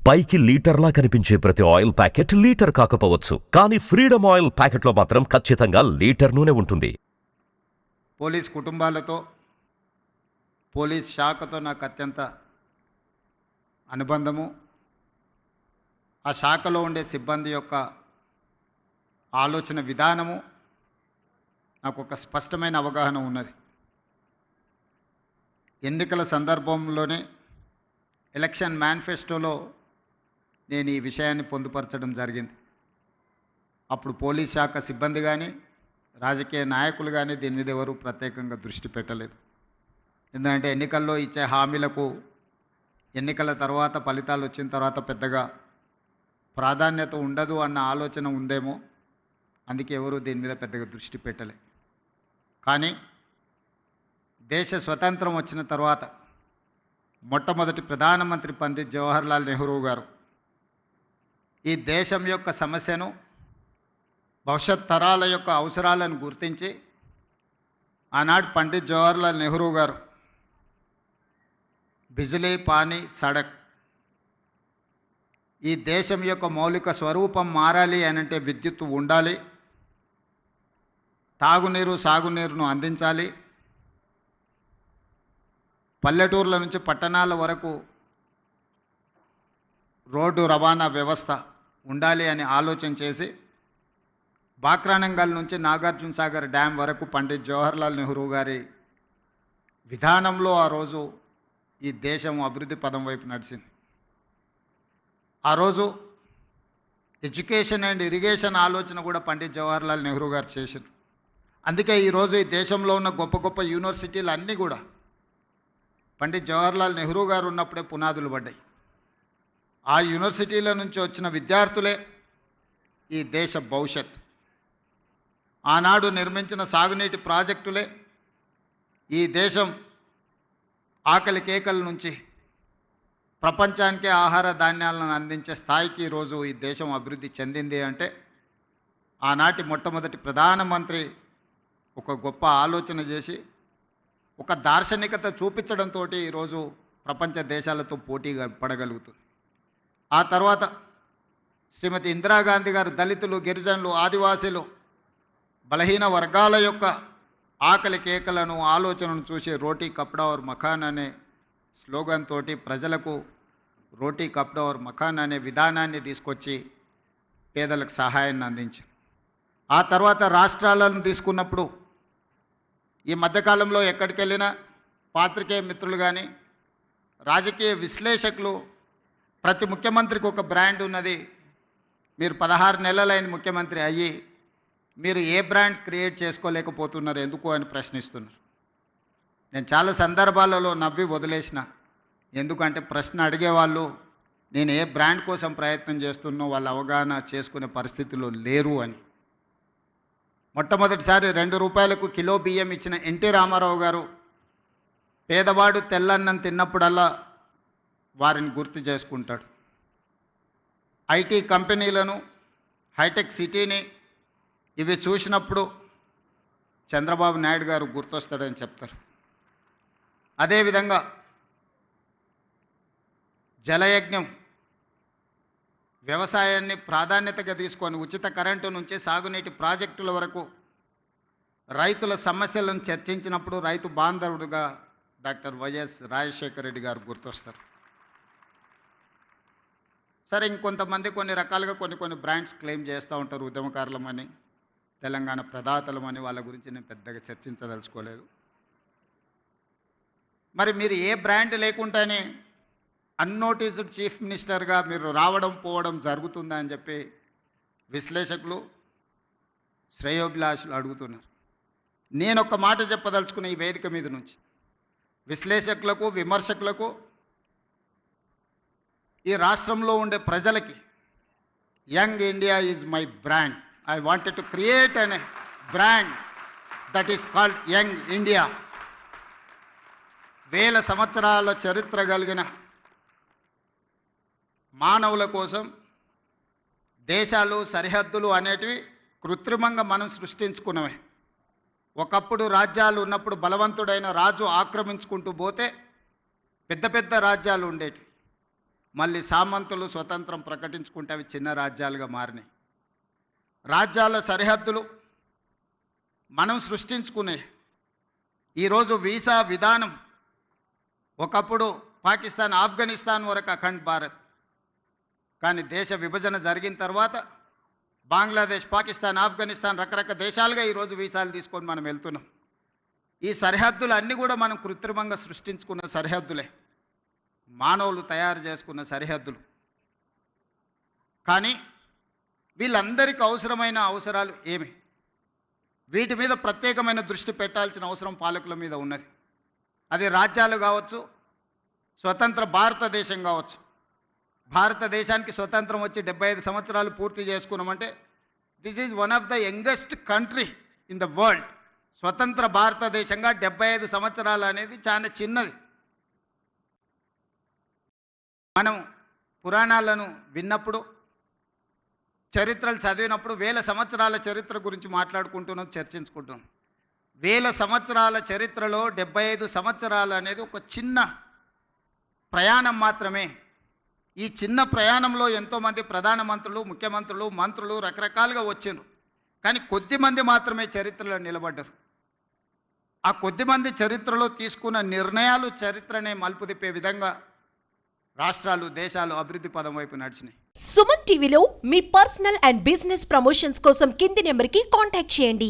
పైకి లీటర్లా కనిపించే ప్రతి ఆయిల్ ప్యాకెట్ లీటర్ కాకపోవచ్చు, కానీ ఫ్రీడమ్ ఆయిల్ ప్యాకెట్లో మాత్రం ఖచ్చితంగా లీటర్ నూనె ఉంటుంది. పోలీస్ కుటుంబాలతో, పోలీస్ శాఖతో నాకు అత్యంత అనుబంధము. ఆ శాఖలో ఉండే సిబ్బంది యొక్క ఆలోచన విధానము నాకు ఒక స్పష్టమైన అవగాహన ఉన్నది. ఎన్నికల సందర్భంలోనే ఎలక్షన్ మేనిఫెస్టోలో నేను ఈ విషయాన్ని పొందుపరచడం జరిగింది. అప్పుడు పోలీస్ శాఖ సిబ్బంది కానీ, రాజకీయ నాయకులు కానీ దీని మీద ఎవరు ప్రత్యేకంగా దృష్టి పెట్టలేదు. ఎందుకంటే ఎన్నికల్లో ఇచ్చే హామీలకు ఎన్నికల తర్వాత ఫలితాలు వచ్చిన తర్వాత పెద్దగా ప్రాధాన్యత ఉండదు అన్న ఆలోచన ఉందేమో, అందుకే ఎవరు దీని మీద పెద్దగా దృష్టి పెట్టలే. కానీ దేశ స్వతంత్రం వచ్చిన తర్వాత మొట్టమొదటి ప్రధానమంత్రి పండిత్ జవహర్లాల్ నెహ్రూ గారు ఈ దేశం యొక్క సమస్యను, భవిష్యత్ తరాల యొక్క అవసరాలను గుర్తించి ఆనాడు పండిత్ జవహర్లాల్ నెహ్రూ గారు బిజిలీ, పానీ, సడక్, ఈ దేశం యొక్క మౌలిక స్వరూపం మారాలి అనంటే విద్యుత్తు ఉండాలి, తాగునీరు, సాగునీరును అందించాలి, పల్లెటూర్ల నుంచి పట్టణాల వరకు రోడ్డు రవాణా వ్యవస్థ ఉండాలి అని ఆలోచన చేసి బాక్రానంగల్ నుంచి నాగార్జున సాగర్ డ్యాం వరకు పండిత్ జవహర్లాల్ నెహ్రూ గారి విధానంలో ఆ రోజు ఈ దేశం అభివృద్ధి పదం వైపు నడిచింది. ఆ రోజు ఎడ్యుకేషన్ అండ్ ఇరిగేషన్ ఆలోచన కూడా పండిత్ జవహర్లాల్ నెహ్రూ గారు చేశారు. అందుకే ఈరోజు ఈ దేశంలో ఉన్న గొప్ప గొప్ప యూనివర్సిటీలు అన్నీ కూడా పండిత్ జవహర్లాల్ నెహ్రూ గారు ఉన్నప్పుడే పునాదులు పడ్డాయి. ఆ యూనివర్సిటీల నుంచి వచ్చిన విద్యార్థులే ఈ దేశ భవిష్యత్. ఆనాడు నిర్మించిన సాగునీటి ప్రాజెక్టులే ఈ దేశం ఆకలి కేకల నుంచి ప్రపంచానికే ఆహార ధాన్యాలను అందించే స్థాయికి ఈరోజు ఈ దేశం అభివృద్ధి చెందింది అంటే ఆనాటి మొట్టమొదటి ప్రధానమంత్రి ఒక గొప్ప ఆలోచన చేసి ఒక దార్శనికత చూపించడంతో ఈరోజు ప్రపంచ దేశాలతో పోటీ పడగలుగుతుంది. ఆ తర్వాత శ్రీమతి ఇందిరాగాంధీ గారు దళితులు, గిరిజనులు, ఆదివాసీలు, బలహీన వర్గాల యొక్క ఆకలి కేకలను, ఆలోచనను చూసి రోటీ కప్డా ఔర్ మకాన్ అనే స్లోగన్ తోటి ప్రజలకు రోటీ కప్డా ఔర్ మకాన్ అనే విధానాన్ని తీసుకొచ్చి పేదలకు సహాయాన్ని అందించారు. ఆ తర్వాత రాష్ట్రాలను తీసుకున్నప్పుడు ఈ మధ్యకాలంలో ఎక్కడికి వెళ్ళినా పాత్రికేయ మిత్రులు కానీ, రాజకీయ విశ్లేషకులు ప్రతి ముఖ్యమంత్రికి ఒక బ్రాండ్ ఉన్నది, మీరు 16 నెలలైన ముఖ్యమంత్రి అయ్యి మీరు ఏ బ్రాండ్ క్రియేట్ చేసుకోలేకపోతున్నారు ఎందుకు అని ప్రశ్నిస్తున్నారు. నేను చాలా సందర్భాలలో నవ్వి వదిలేసిన. ఎందుకంటే ప్రశ్న అడిగేవాళ్ళు నేను ఏ బ్రాండ్ కోసం ప్రయత్నం చేస్తున్నో వాళ్ళు అవగాహన చేసుకునే పరిస్థితుల్లో లేరు అని. మొట్టమొదటిసారి 2 రూపాయలకు కిలో బియ్యం ఇచ్చిన ఎన్టీ రామారావు గారు పేదవాడు తెల్లన్నం తిన్నప్పుడల్లా వారిని గుర్తు చేసుకుంటాడు. ఐటీ కంపెనీలను, హైటెక్ సిటీని ఇవి చూసినప్పుడు చంద్రబాబు నాయుడు గారు గుర్తొస్తాడని చెప్తారు. అదేవిధంగా జలయజ్ఞం, వ్యవసాయాన్ని ప్రాధాన్యతగా తీసుకొని ఉచిత కరెంటు నుంచి సాగునీటి ప్రాజెక్టుల వరకు రైతుల సమస్యలను చర్చించినప్పుడు రైతు బాంధవుడుగా డాక్టర్ వైఎస్ రాజశేఖర రెడ్డి గారు గుర్తొస్తారు. సరే, ఇంకొంతమంది కొన్ని రకాలుగా కొన్ని బ్రాండ్స్ క్లెయిమ్ చేస్తూ ఉంటారు. ఉద్యమకారులమని, తెలంగాణ ప్రదాతలమని, వాళ్ళ గురించి నేను పెద్దగా చర్చించదలుచుకోలేదు. మరి మీరు ఏ బ్రాండ్ లేకుండానే అన్నోటీస్డ్ చీఫ్ మినిస్టర్గా మీరు రావడం పోవడం జరుగుతుందా అని చెప్పి విశ్లేషకులు, శ్రేయోభిలాషులు అడుగుతున్నారు. నేను ఒక మాట చెప్పదలుచుకున్న ఈ వేదిక మీద నుంచి విశ్లేషకులకు, విమర్శకులకు, ఈ రాష్ట్రంలో ఉండే ప్రజలకి, young India is my brand. I wanted to create a brand that is called Young India. వేల సంవత్సరాల చరిత్ర కలిగిన మానవుల కోసం దేశాలు, సరిహద్దులు అనేటివి కృత్రిమంగా మనం సృష్టించుకున్నవే. ఒకప్పుడు రాజ్యాలు ఉన్నప్పుడు బలవంతుడైన రాజు ఆక్రమించుకుంటూ పోతే పెద్ద పెద్ద రాజ్యాలు ఉండేటివి. మళ్ళీ సామంతులు స్వతంత్రం ప్రకటించుకుంటే అవి చిన్న రాజ్యాలుగా మారినాయి. రాజ్యాల సరిహద్దులు మనం సృష్టించుకునే. ఈరోజు వీసా విధానం ఒకప్పుడు పాకిస్తాన్ ఆఫ్ఘనిస్తాన్ వరకు అఖండ్ భారత్, కానీ దేశ విభజన జరిగిన తర్వాత బంగ్లాదేశ్, పాకిస్తాన్, ఆఫ్ఘనిస్తాన్ రకరకాల దేశాలుగా ఈరోజు వీసాలు తీసుకొని మనం వెళ్తున్నాం. ఈ సరిహద్దులు అన్నీ కూడా మనం కృత్రిమంగా సృష్టించుకున్న సరిహద్దులే, మానవులు తయారు చేసుకున్న సరిహద్దులు. కానీ వీళ్ళందరికీ అవసరమైన అవసరాలు ఏమి? వీటి మీద ప్రత్యేకమైన దృష్టి పెట్టాల్సిన అవసరం పాలకుల మీద ఉన్నది. అది రాజ్యాలు కావచ్చు, స్వతంత్ర భారతదేశం కావచ్చు. భారతదేశానికి స్వతంత్రం వచ్చి 75 సంవత్సరాలు పూర్తి చేసుకున్నామంటే this is one of the youngest country in the world. స్వతంత్ర భారతదేశంగా 75 సంవత్సరాలు అనేది చాలా చిన్నది. మనం పురాణాలను విన్నప్పుడు, చరిత్రలు చదివినప్పుడు వేల సంవత్సరాల చరిత్ర గురించి మాట్లాడుకుంటున్నాం, చర్చించుకుంటున్నాం. వేల సంవత్సరాల చరిత్రలో 75 సంవత్సరాలు అనేది ఒక చిన్న ప్రయాణం మాత్రమే. ఈ చిన్న ప్రయాణంలో ఎంతోమంది ప్రధానమంత్రులు, ముఖ్యమంత్రులు, మంత్రులు రకరకాలుగా వచ్చిండ్రు. కానీ కొద్దిమంది మాత్రమే చరిత్రలో నిలబడ్డారు. ఆ కొద్దిమంది చరిత్రలో తీసుకున్న నిర్ణయాలు చరిత్రనే మలుపు తిప్పే విధంగా రాష్ట్రాలు, దేశాలు అభివృద్ధి పదం వైపు నడిచినాయి. సుమన్ టీవీలో మీ పర్సనల్ అండ్ బిజినెస్ ప్రమోషన్స్ కోసం కింది నెంబర్కి కాంటాక్ట్ చేయండి.